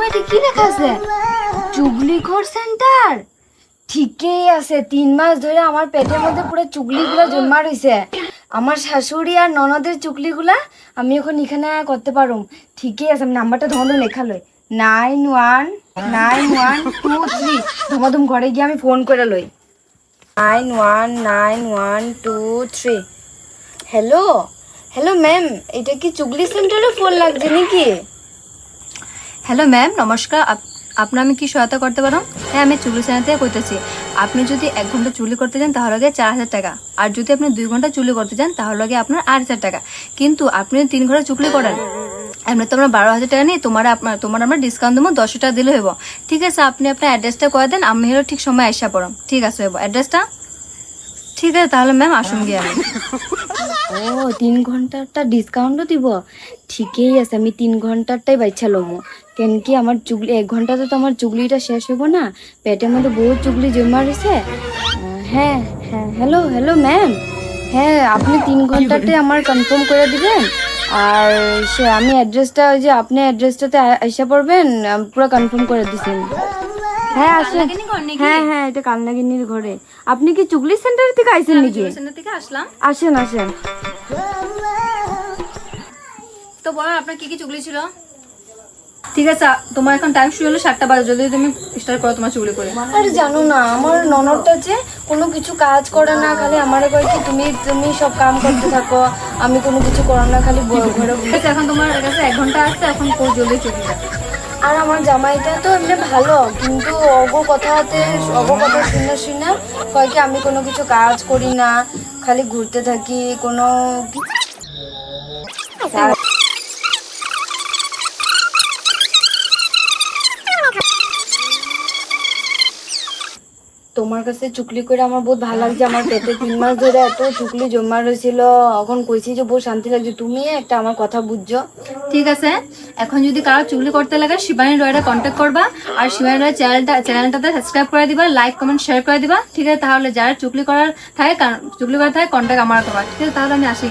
এটা কি লেখা আছে? চুগলিখোর সেন্টার। ঠিকই আছে, 3 মাস ধরে আমার পেটের মধ্যে পুরো চুগলিগুলা জমা রইছে। আমার শাশুড়ি আর ননদের চুগলিগুলা আমি এখন এখানে করতে পারুম। ঠিকই আছে, আমি নাম্বারটা ধমাধম লেখা লই। 919123। ধমাধম ঘরে গিয়ে আমি ফোন করে লই। 919123। হ্যালো হ্যালো ম্যাম, এটা কি চুগলি সেন্টারে ফোন লাগছে নাকি? হ্যালো ম্যাম, নমস্কার। আপনার আমি কি সহায়তা করতে পারো? হ্যাঁ, আমি চুগলি সেন্টার থেকে কইতেছি। আপনি যদি 1 ঘন্টা চুলি করতে চান তাহলে আগে 4000 টাকা, আর যদি আপনি 2 ঘন্টা চুলি করতে চান তাহলে আগে আপনার 8000 টাকা। কিন্তু আপনি 3 ঘন্টা চুলি করেন, এমনি তো আমরা 12,000 টাকা নিই। তোমার আমরা ডিসকাউন্ট দেবো, 10 টাকা দিলে হইব। ঠিক আছে, আপনি আপনার অ্যাড্রেসটা করে দেন, আমি হলো ঠিক সময় আসা পড়ম। ঠিক আছে, হইব অ্যাড্রেসটা। ঠিক আছে তাহলে ম্যাম, আসুন গিয়ে আমি। ও, 3 ঘন্টারটা ডিসকাউন্টও দিব? ঠিকই আছে, আমি 3 ঘন্টারটাই বাচ্চা লমো। কেন কি আমার চুগলি 1 ঘন্টাতে তো আমার চুগলিটা শেষ হইব না, পেটের মধ্যে বহুত চুগলি জমা রয়েছে। হ্যাঁ হ্যাঁ, হ্যালো হ্যালো ম্যাম। হ্যাঁ, আপনি 3 ঘন্টাতে আমার কনফার্ম করে দিবেন। আর সে আমি অ্যাড্রেসটা, ওই যে আপনি অ্যাড্রেসটাতে আইসা পড়বেন, পুরো কনফার্ম করে দিছেন। হ্যাঁ আসেন। হ্যাঁ হ্যাঁ, এটা কালনাগিনীর ঘরে। আপনি কি চুগলি সেন্টার থেকে আইছেন নাকি? সেন্টার থেকে আসলাম। আসেন আসেন। তো বলেন আপনার কি কি চুগলি ছিল? ঠিক আছে, তোমার এখন টাইম শুরু হলো 7টা বাজে, যদি তুমি স্টার্ট করো তোমার চুগলি করে। আরে জানো না, আমার ননদটা যে কোনো কিছু কাজ করে না, খালি আমারে কয় কি তুমি তুমি সব কাম করতে থাকো, আমি কোনো কিছু করো না, খালি ঘরে ঠিক আছে, এখন তোমার কাছে 1 ঘন্টা আসছে, এখন খুব জলদি চুগলি করো। আর আমার জামাইটা তো এমনি ভালো, কিন্তু অগো কথাতে অগো কথা শুনে শুনে কয় কি আমি কোনো কিছু কাজ করি না, খালি ঘুরতে থাকি কোনো। তোমার কাছে চুকলি করে আমার বহুত ভালো লাগছে। আমার পেটে 3 মাস ধরে এত চুকলি জমা রয়েছিল, এখন কইছি যে বহুত শান্তি লাগছে। তুমি একটা আমার কথা বুঝছো? ঠিক আছে, এখন যদি কারো চুগলি করতে লাগে শিবানী রয়টা কন্ট্যাক্ট করবা, আর শিবানী রয় চ্যানেলটাতে সাবস্ক্রাইব করে দিবা, লাইক কমেন্ট শেয়ার করে দিবা। ঠিক আছে, তাহলে যারা চুগলি করার থাকে কন্ট্যাক্ট আমার করবা। ঠিক আছে, তাহলে আমি আসি।